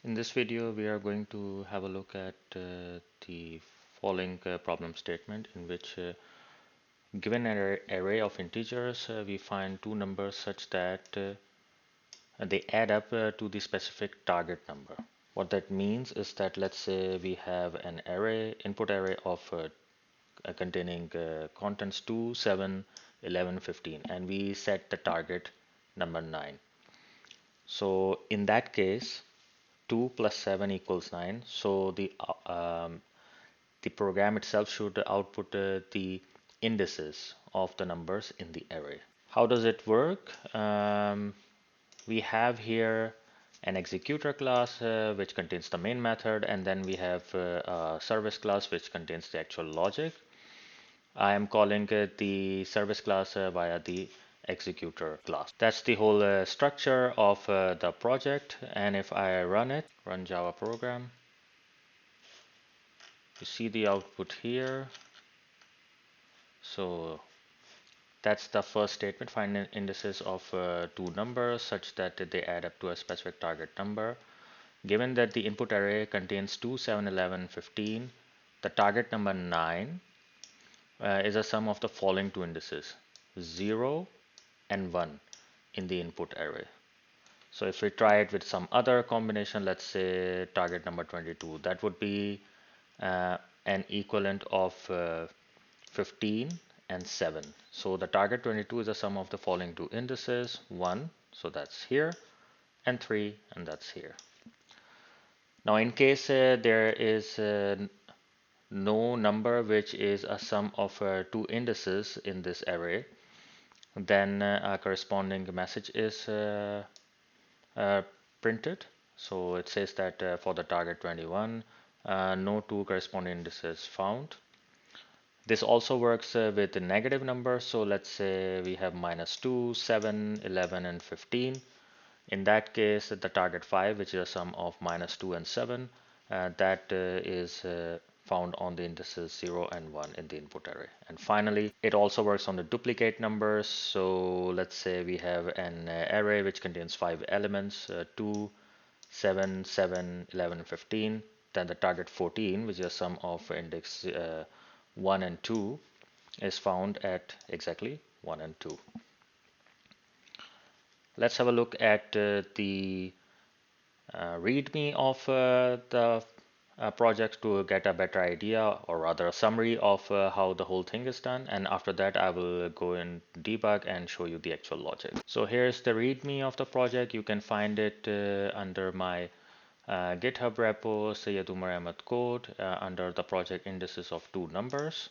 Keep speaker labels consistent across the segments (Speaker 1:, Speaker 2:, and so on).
Speaker 1: In this video, we are going to have a look at the following problem statement in which given an array of integers, we find two numbers such that they add up to the specific target number. What that means is that let's say we have an array, input array of containing contents 2, 7, 11, 15, and we set the target number 9. So in that case, 2 plus 7 equals 9. So the program itself should output the indices of the numbers in the array. How does it work? We have here an executor class which contains the main method, and then we have a service class which contains the actual logic. I am calling it the service class via the executor class. That's the whole structure of the project, and if I run Java program, you see the output here. So that's the first statement, find indices of two numbers such that they add up to a specific target number. Given that the input array contains 2, 7, 11, 15, the target number 9 is a sum of the following two indices, 0 and 1 in the input array. So if we try it with some other combination, let's say target number 22, that would be an equivalent of 15 and 7. So the target 22 is a sum of the following two indices, 1, so that's here, and 3, and that's here. Now in case there is no number which is a sum of two indices in this array, then a corresponding message is printed. So it says that for the target 21, no two corresponding indices found. This also works with the negative numbers. So let's say we have -2, 7, 11, and 15. In that case, the target 5, which is a sum of -2 and 7, that is found on the indices 0 and 1 in the input array. And finally, it also works on the duplicate numbers. So let's say we have an array which contains 5 elements, 2, 7, 7, 11, 15. Then the target 14, which is a sum of index 1 and 2, is found at exactly 1 and 2. Let's have a look at the readme of the project to get a better idea, or rather a summary of how the whole thing is done, and after that I will go in debug and show you the actual logic. So here's the readme of the project. You can find it under my GitHub repo Sayyid Umar Ahmed code under the project Indices of Two Numbers.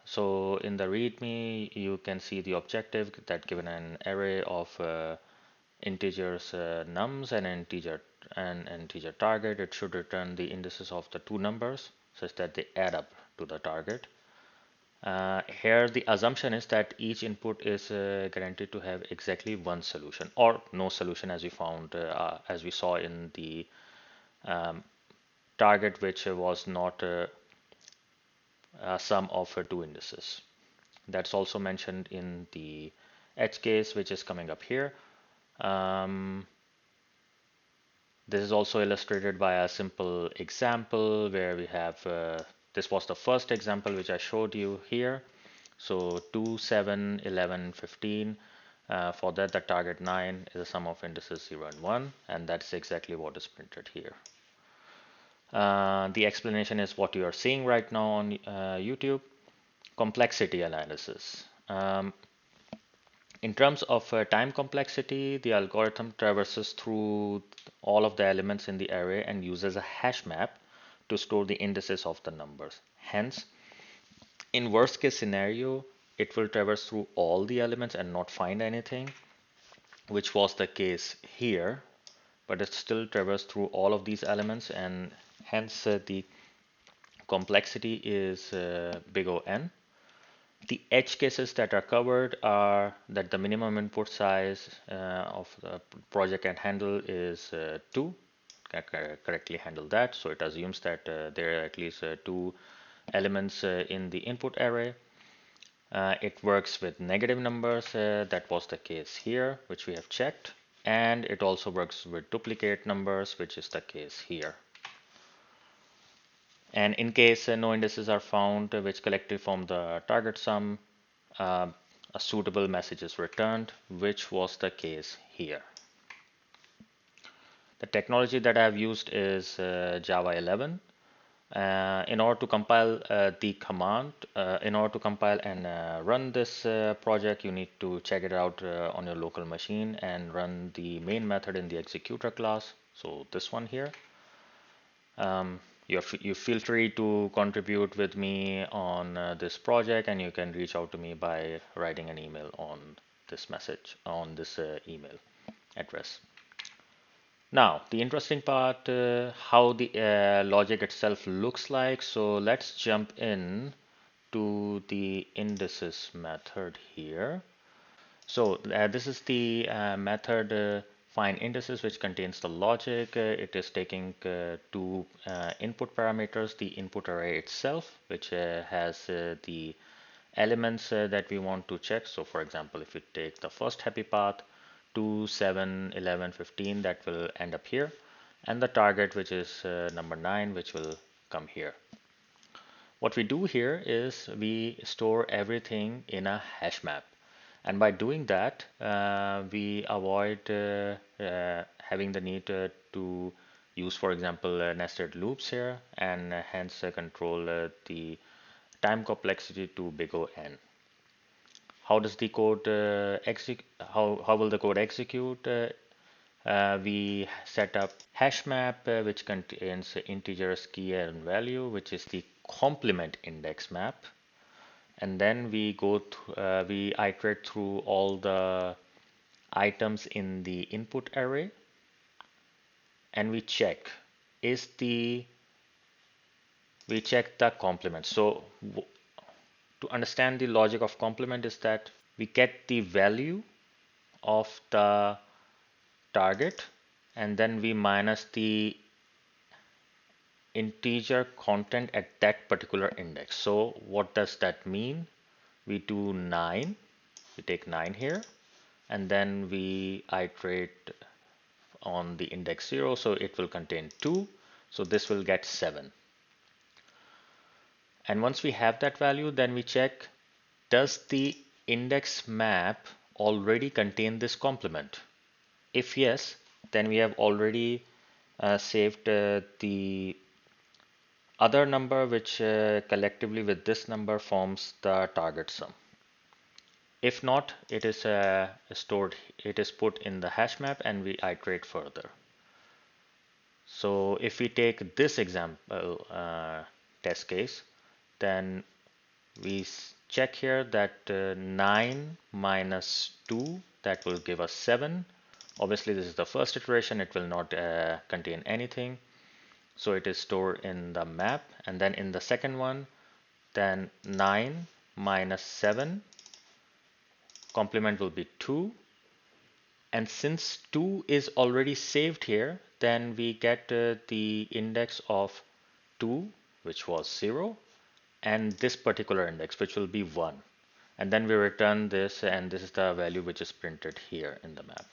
Speaker 1: So in the readme you can see the objective that given an array of integers nums and an integer target, it should return the indices of the two numbers such that they add up to the target. Here the assumption is that each input is guaranteed to have exactly one solution or no solution, as we found as we saw in the target, which was not a sum of two indices. That's also mentioned in the edge case, which is coming up here. This is also illustrated by a simple example where we have this was the first example which I showed you here. So 2, 7, 11, 15. For that, the target 9 is a sum of indices 0 and 1, and that's exactly what is printed here. The explanation is what you are seeing right now on YouTube. Complexity analysis. In terms of time complexity, the algorithm traverses through all of the elements in the array and uses a hash map to store the indices of the numbers. Hence, in worst case scenario, it will traverse through all the elements and not find anything, which was the case here, but it still traversed through all of these elements, and hence the complexity is big O N. The edge cases that are covered are that the minimum input size of the project can handle is 2. Can correctly handle that. So it assumes that there are at least 2 elements in the input array. It works with negative numbers. That was the case here, which we have checked. and it also works with duplicate numbers, which is the case here. And in case no indices are found which collectively form the target sum, uh, a suitable message is returned, which was the case here. The technology that I have used is Java 11. In order to compile the command, in order to compile and run this project, you need to check it out on your local machine and run the main method in the executor class. So this one here. You feel free to contribute with me on this project, and you can reach out to me by writing an email on this message, on this email address. Now, the interesting part, how the logic itself looks like. So let's jump in to the indices method here. So this is the method find indices, which contains the logic. It is taking two input parameters, the input array itself, which has the elements that we want to check. So for example, if we take the first happy path, 2, 7, 11, 15, that will end up here. And the target, which is number 9, which will come here. What we do here is we store everything in a hash map. And by doing that, we avoid having the need to use, for example, nested loops here, and hence control the time complexity to big O n. How does the code execute? How will the code execute? We set up hash map, which contains integers, key, and value, which is the complement index map. And then we we iterate through all the items in the input array, and we check the complement. So to understand the logic of complement is that we get the value of the target, and then we minus the integer content at that particular index. So what does that mean? We do 9, we take 9 here, and then we iterate on the index 0, so it will contain 2, so this will get 7. And once we have that value, then we check, does the index map already contain this complement? If yes, then we have already saved the other number, which collectively with this number forms the target sum. If not, it is put in the hash map, and we iterate further. So if we take this example test case, then we check here that 9 minus 2, that will give us 7. Obviously, this is the first iteration, it will not contain anything. So it is stored in the map, and then in the second one, then 9 minus 7, complement will be 2. And since 2 is already saved here, then we get the index of 2, which was 0, and this particular index, which will be 1. And then we return this, and this is the value which is printed here in the map.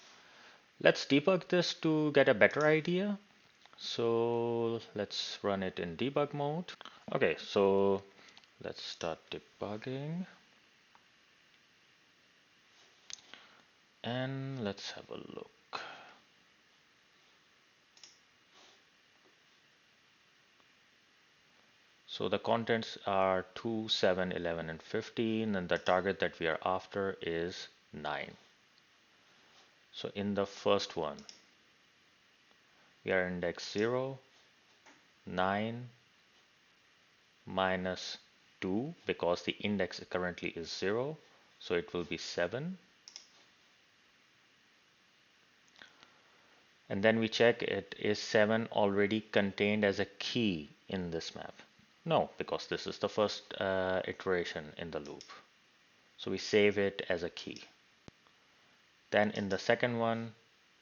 Speaker 1: Let's debug this to get a better idea. So let's run it in debug mode. Okay, so let's start debugging. And let's have a look. So the contents are 2, 7, 11, and 15, and the target that we are after is 9. So in the first one, we are index 0, 9 minus 2, because the index currently is 0, so it will be 7. And then we check, it is 7 already contained as a key in this map? No, because this is the first iteration in the loop. So we save it as a key. Then in the second one,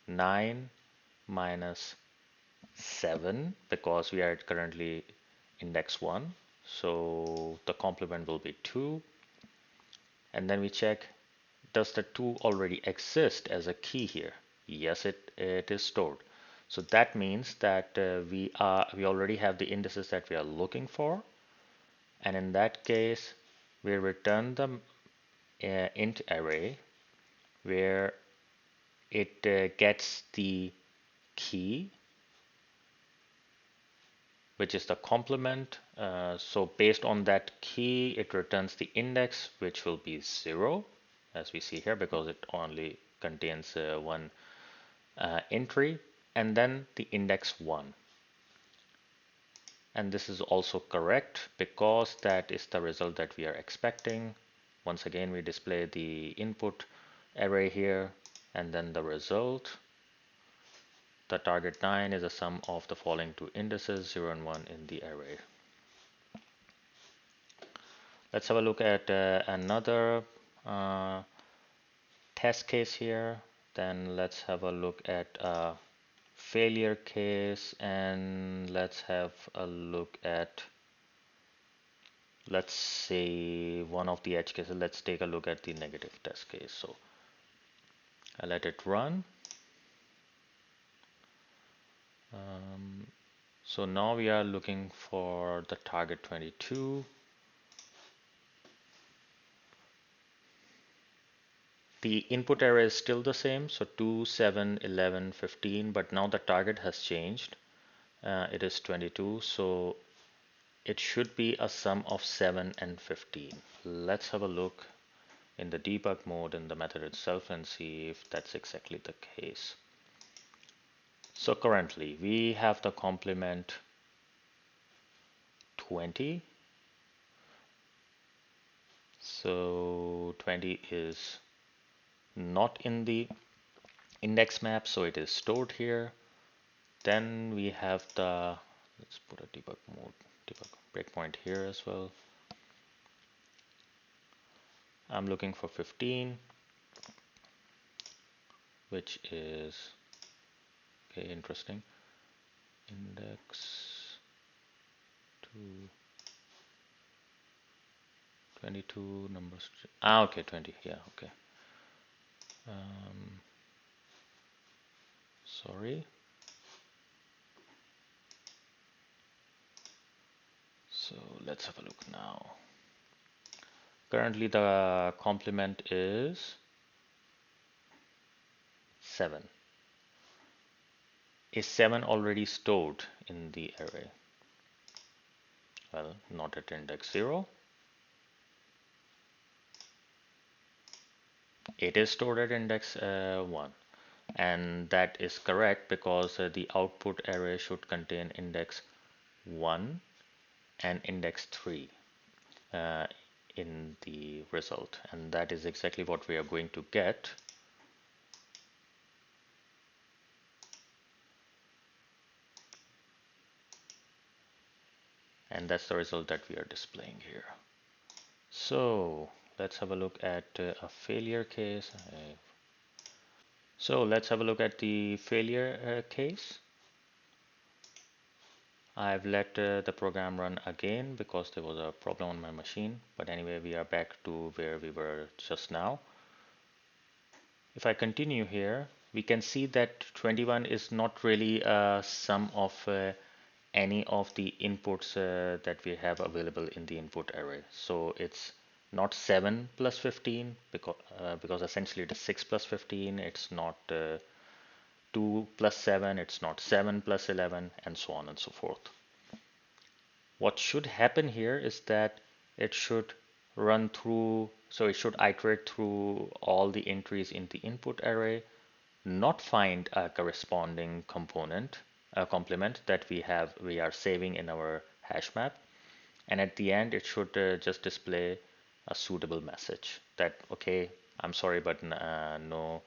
Speaker 1: 9 minus 7, because we are currently index 1. So the complement will be 2. And then we check, does the 2 already exist as a key here? Yes, it is stored. So that means that we already have the indices that we are looking for, and in that case, we return the int array where it gets the key, which is the complement. So based on that key, it returns the index, which will be 0, as we see here, because it only contains one entry, and then the index 1. And this is also correct because that is the result that we are expecting. Once again, we display the input array here and then the result. The target 9 is a sum of the following two indices 0 and 1 in the array. Let's have a look at another test case here. Then let's have a look at a failure case, and let's have a look at, let's say, one of the edge cases. Let's take a look at the negative test case. So I let it run. So now we are looking for the target 22. The input array is still the same, so 2, 7, 11, 15, but now the target has changed. It is 22, so it should be a sum of 7 and 15. Let's have a look in the debug mode in the method itself and see if that's exactly the case. So currently we have the complement 20. So 20 is not in the index map, so it is stored here. Then we have the, let's put a debug mode, debug breakpoint here as well. I'm looking for 15, which is, okay, interesting. Index to 22 numbers. Okay, 20, yeah, okay. Sorry. So let's have a look now. Currently the complement is 7. Is 7 already stored in the array? Well, not at index 0. It is stored at index 1. And that is correct because the output array should contain index 1 and index 3 in the result. And that is exactly what we are going to get. And that's the result that we are displaying here. So let's have a look at a failure case. So let's have a look at the failure case. I've let the program run again because there was a problem on my machine. But anyway, we are back to where we were just now. If I continue here, we can see that 21 is not really a sum of any of the inputs that we have available in the input array. So it's not 7 plus 15 because essentially it is 6 plus 15. It's not 2 plus 7. It's not 7 plus 11, and so on and so forth. What should happen here is that it should run through, so it should iterate through all the entries in the input array, not find a corresponding component, a complement that we are saving in our hash map, and at the end it should just display a suitable message that, okay, I'm sorry, but no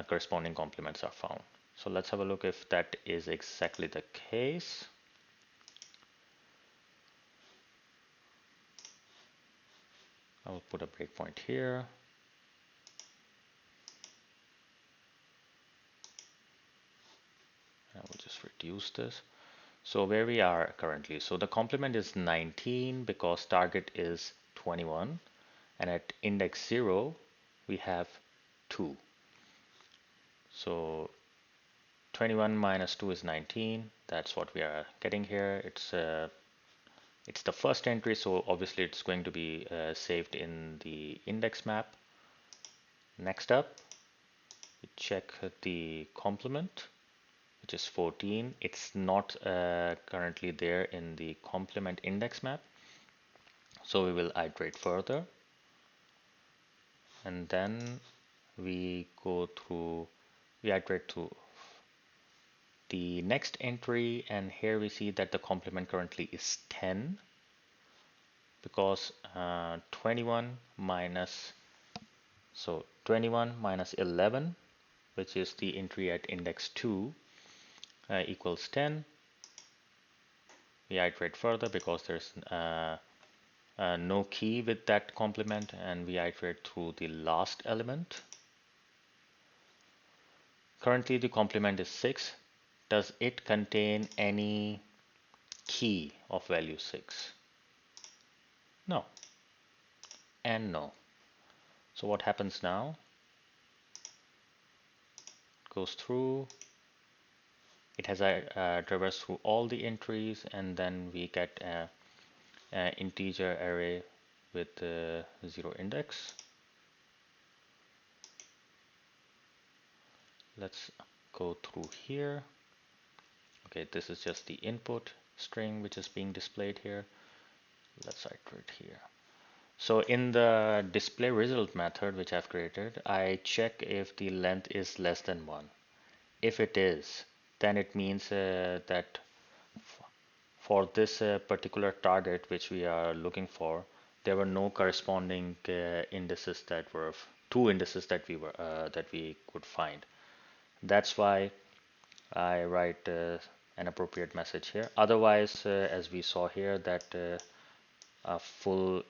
Speaker 1: corresponding complements are found. So let's have a look if that is exactly the case. I will put a breakpoint here. I will just reduce this. So where we are currently, so the complement is 19 because target is 21, and at index 0 we have 2. So 21 minus 2 is 19. That's what we are getting here. It's the first entry, so obviously it's going to be saved in the index map. Next up, we check the complement, which is 14. It's not currently there in the complement index map, so we will iterate further, and then we iterate through the next entry, and here we see that the complement currently is 10, because 21 minus 11, which is the entry at index 2, equals 10. We iterate further because there's no key with that complement, and we iterate through the last element. Currently the complement is 6. Does it contain any key of value 6? No. And no. So what happens now? Goes through. It has traversed through all the entries, and then we get an integer array with 0 index. Let's go through here. Okay, this is just the input string which is being displayed here. Let's iterate here. So in the display result method which I've created, I check if the length is less than 1. If it is, then it means that for this particular target which we are looking for, there were no corresponding indices that were two indices that we could find. That's why I write an appropriate message here. Otherwise, as we saw here, that a full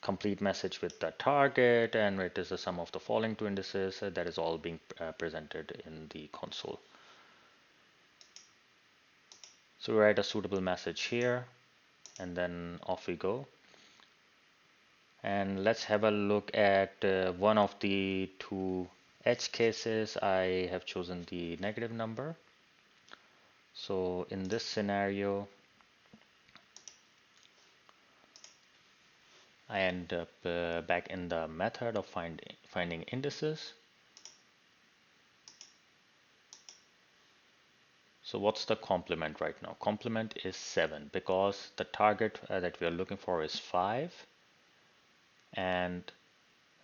Speaker 1: complete message with the target and it is the sum of the following two indices, that is all being presented in the console. So we write a suitable message here, and then off we go. And let's have a look at one of the two edge cases. I have chosen the negative number. So in this scenario, I end up back in the method of finding indices. So what's the complement right now? Complement is 7 because the target that we are looking for is 5, and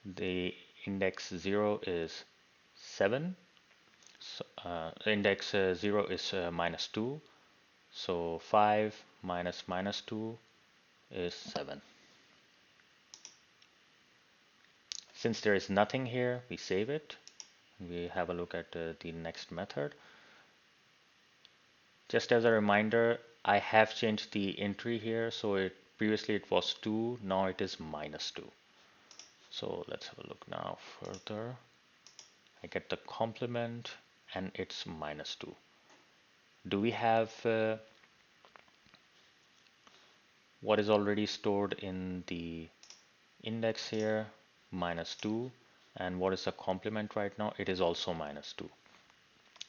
Speaker 1: the index 0 is 7. So, index 0 is minus 2. So 5 minus minus 2 is 7. Since there is nothing here, we save it. We have a look at the next method. Just as a reminder, I have changed the entry here. So previously it was 2, now it is minus 2. So let's have a look now further. I get the complement and it's minus 2. Do we have what is already stored in the index here? Minus 2. And what is the complement right now? It is also minus 2.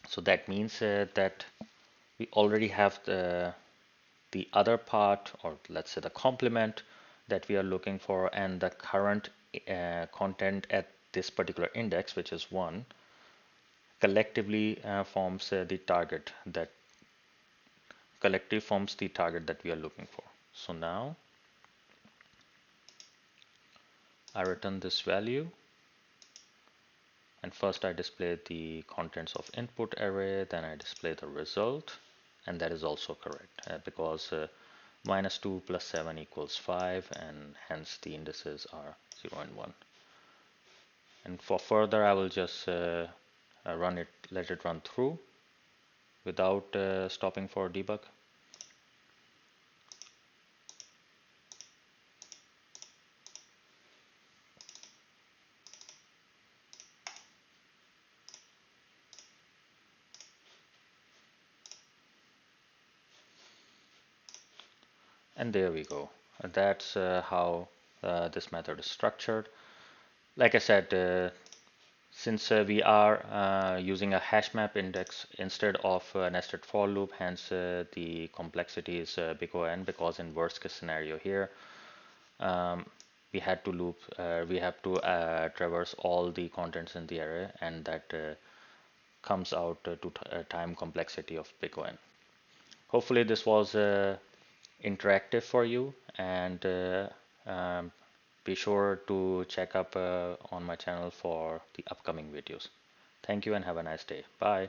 Speaker 1: So that means that we already have the other part, or let's say the complement that we are looking for, and the current content at this particular index, which is 1, collectively forms the target that we are looking for. So now I return this value, and first I display the contents of input array, then I display the result, and that is also correct because minus 2 plus 7 equals 5, and hence the indices are 0 and 1. And for further, I will just let it run through without stopping for debug. And there we go. That's how this method is structured. Like I said, Since we are using a hash map index instead of a nested for loop, hence the complexity is big O n, because in worst case scenario here, um, we had to loop, we have to traverse all the contents in the array, and that comes out to time complexity of big O n. Hopefully this was interactive for you, and um, be sure to check up on my channel for the upcoming videos. Thank you and have a nice day. Bye.